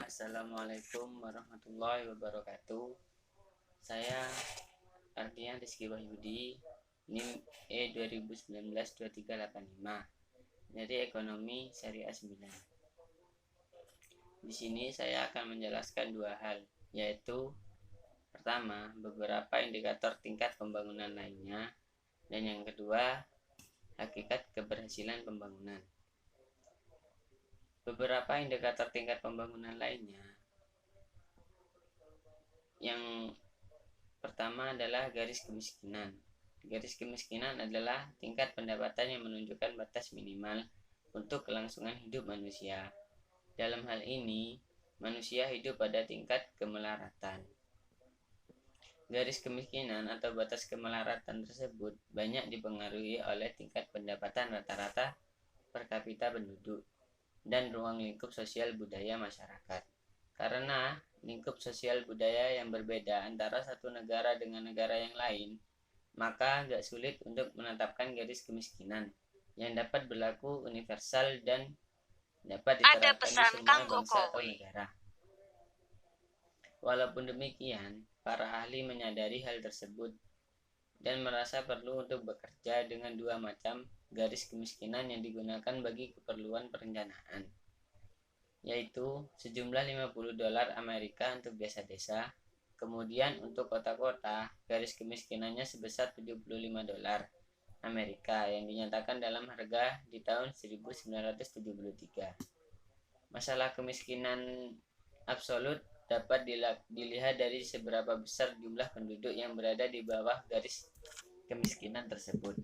Assalamualaikum warahmatullahi wabarakatuh. Saya Ardian Rizky Wahyudi, NIM E2019-2385 dari Ekonomi Syariah 9. Di sini saya akan menjelaskan dua hal, yaitu pertama, beberapa indikator tingkat pembangunan lainnya, dan yang kedua, hakikat keberhasilan pembangunan. Beberapa indikator tingkat pembangunan lainnya, yang pertama adalah garis kemiskinan. Garis kemiskinan adalah tingkat pendapatan yang menunjukkan batas minimal untuk kelangsungan hidup manusia. Dalam hal ini, manusia hidup pada tingkat kemelaratan. Garis kemiskinan atau batas kemelaratan tersebut banyak dipengaruhi oleh tingkat pendapatan rata-rata per kapita penduduk dan ruang lingkup sosial budaya masyarakat. Karena lingkup sosial budaya yang berbeda antara satu negara dengan negara yang lain, maka agak sulit untuk menetapkan garis kemiskinan yang dapat berlaku universal dan dapat diterapkan di semua bangsa atau negara. Walaupun demikian, para ahli menyadari hal tersebut dan merasa perlu untuk bekerja dengan dua macam garis kemiskinan yang digunakan bagi keperluan perencanaan, yaitu sejumlah $50 Amerika untuk desa-desa. Kemudian untuk kota-kota, garis kemiskinannya sebesar $75 Amerika yang dinyatakan dalam harga di tahun 1973. Masalah kemiskinan absolut dapat dilihat dari seberapa besar jumlah penduduk yang berada di bawah garis kemiskinan tersebut.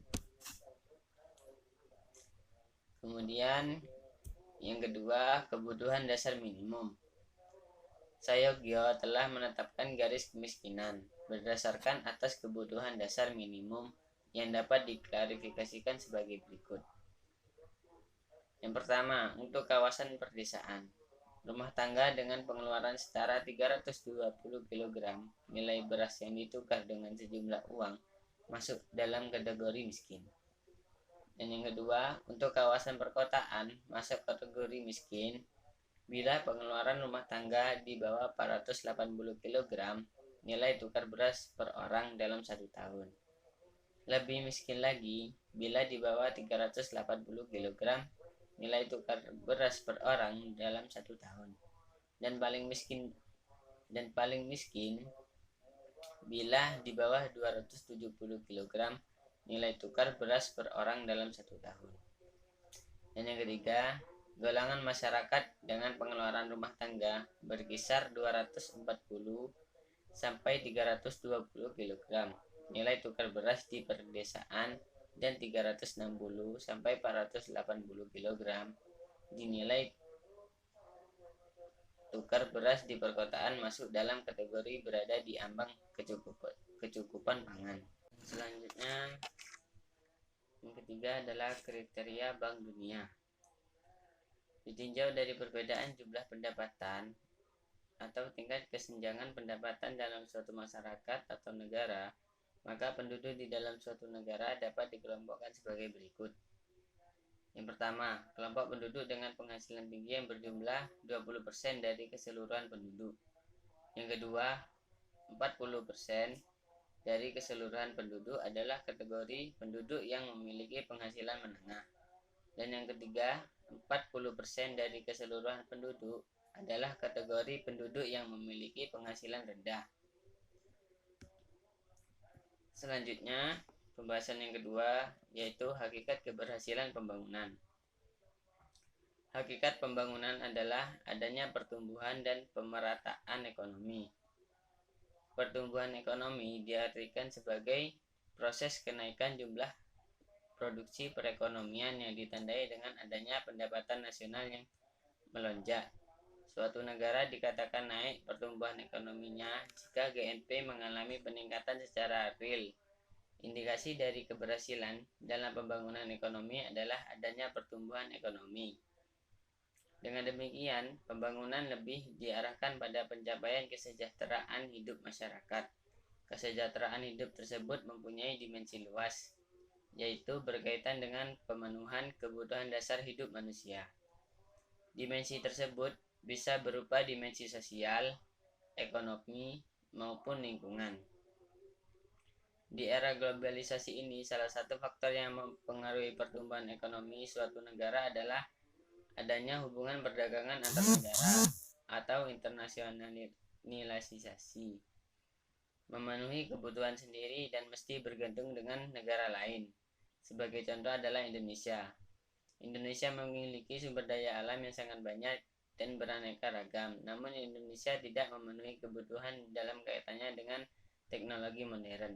Kemudian yang kedua, kebutuhan dasar minimum. Sayogyo telah menetapkan garis kemiskinan berdasarkan atas kebutuhan dasar minimum yang dapat diklarifikasikan sebagai berikut. Yang pertama, untuk kawasan perdesaan, rumah tangga dengan pengeluaran setara 320 kg nilai beras yang ditukar dengan sejumlah uang masuk dalam kategori miskin. Dan yang kedua, untuk kawasan perkotaan masuk kategori miskin bila pengeluaran rumah tangga di bawah 480 kg nilai tukar beras per orang dalam 1 tahun. Lebih miskin lagi bila di bawah 380 kg nilai tukar beras per orang dalam 1 tahun. Dan paling miskin bila di bawah 270 kg nilai tukar beras per orang dalam 1 tahun. Dan yang ketiga, golongan masyarakat dengan pengeluaran rumah tangga berkisar 240 sampai 320 kg nilai tukar beras di perdesaan dan 360 sampai 480 kg dinilai tukar beras di perkotaan masuk dalam kategori berada di ambang kecukupan pangan. Selanjutnya, yang ketiga adalah kriteria Bank Dunia. Ditinjau dari perbedaan jumlah pendapatan atau tingkat kesenjangan pendapatan dalam suatu masyarakat atau negara, maka penduduk di dalam suatu negara dapat dikelompokkan sebagai berikut. Yang pertama, kelompok penduduk dengan penghasilan tinggi yang berjumlah 20% dari keseluruhan penduduk. Yang kedua, 40% dari keseluruhan penduduk adalah kategori penduduk yang memiliki penghasilan menengah. Dan yang ketiga, 40% dari keseluruhan penduduk adalah kategori penduduk yang memiliki penghasilan rendah. Selanjutnya, pembahasan yang kedua yaitu hakikat keberhasilan pembangunan. Hakikat pembangunan adalah adanya pertumbuhan dan pemerataan ekonomi. Pertumbuhan ekonomi diartikan sebagai proses kenaikan jumlah produksi perekonomian yang ditandai dengan adanya pendapatan nasional yang melonjak. Suatu negara dikatakan naik pertumbuhan ekonominya jika GNP mengalami peningkatan secara real. Indikasi dari keberhasilan dalam pembangunan ekonomi adalah adanya pertumbuhan ekonomi. Dengan demikian, pembangunan lebih diarahkan pada pencapaian kesejahteraan hidup masyarakat. Kesejahteraan hidup tersebut mempunyai dimensi luas, yaitu berkaitan dengan pemenuhan kebutuhan dasar hidup manusia. Dimensi tersebut bisa berupa dimensi sosial, ekonomi, maupun lingkungan. Di era globalisasi ini, salah satu faktor yang mempengaruhi pertumbuhan ekonomi suatu negara adalah adanya hubungan perdagangan antar negara atau internasionalisasi, memenuhi kebutuhan sendiri dan mesti bergantung dengan negara lain. Sebagai contoh adalah Indonesia. Indonesia memiliki sumber daya alam yang sangat banyak dan beraneka ragam, namun Indonesia tidak memenuhi kebutuhan dalam kaitannya dengan teknologi modern.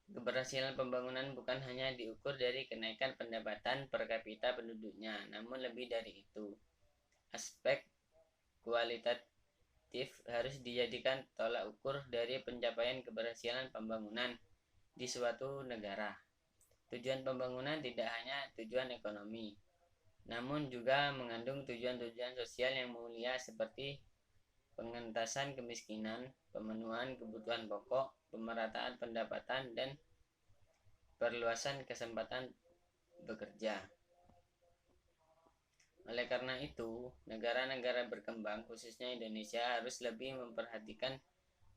Keberhasilan pembangunan bukan hanya diukur dari kenaikan pendapatan per kapita penduduknya, namun lebih dari itu. Aspek kualitatif harus dijadikan tolak ukur dari pencapaian keberhasilan pembangunan di suatu negara. Tujuan pembangunan tidak hanya tujuan ekonomi, namun juga mengandung tujuan-tujuan sosial yang mulia seperti pengentasan kemiskinan, pemenuhan kebutuhan pokok, pemerataan pendapatan, dan perluasan kesempatan bekerja. Oleh karena itu, negara-negara berkembang, khususnya Indonesia, harus lebih memperhatikan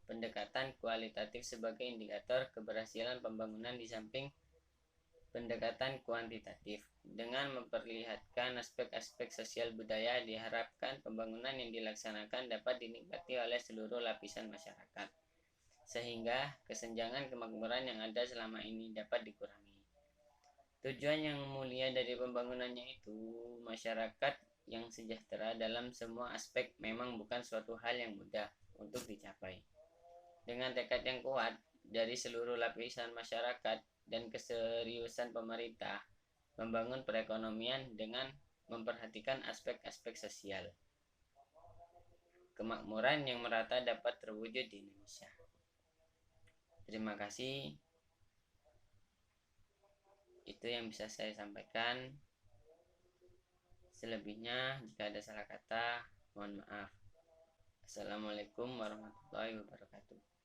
pendekatan kualitatif sebagai indikator keberhasilan pembangunan di samping pendekatan kuantitatif. Dengan memperlihatkan aspek-aspek sosial budaya, diharapkan pembangunan yang dilaksanakan dapat dinikmati oleh seluruh lapisan masyarakat, sehingga kesenjangan kemakmuran yang ada selama ini dapat dikurangi. Tujuan yang mulia dari pembangunannya itu masyarakat yang sejahtera dalam semua aspek memang bukan suatu hal yang mudah untuk dicapai. Dengan tekad yang kuat dari seluruh lapisan masyarakat dan keseriusan pemerintah membangun perekonomian dengan memperhatikan aspek-aspek sosial, kemakmuran yang merata dapat terwujud di Indonesia. Terima kasih. Itu yang bisa saya sampaikan. Selebihnya jika ada salah kata, mohon maaf. Assalamualaikum warahmatullahi wabarakatuh.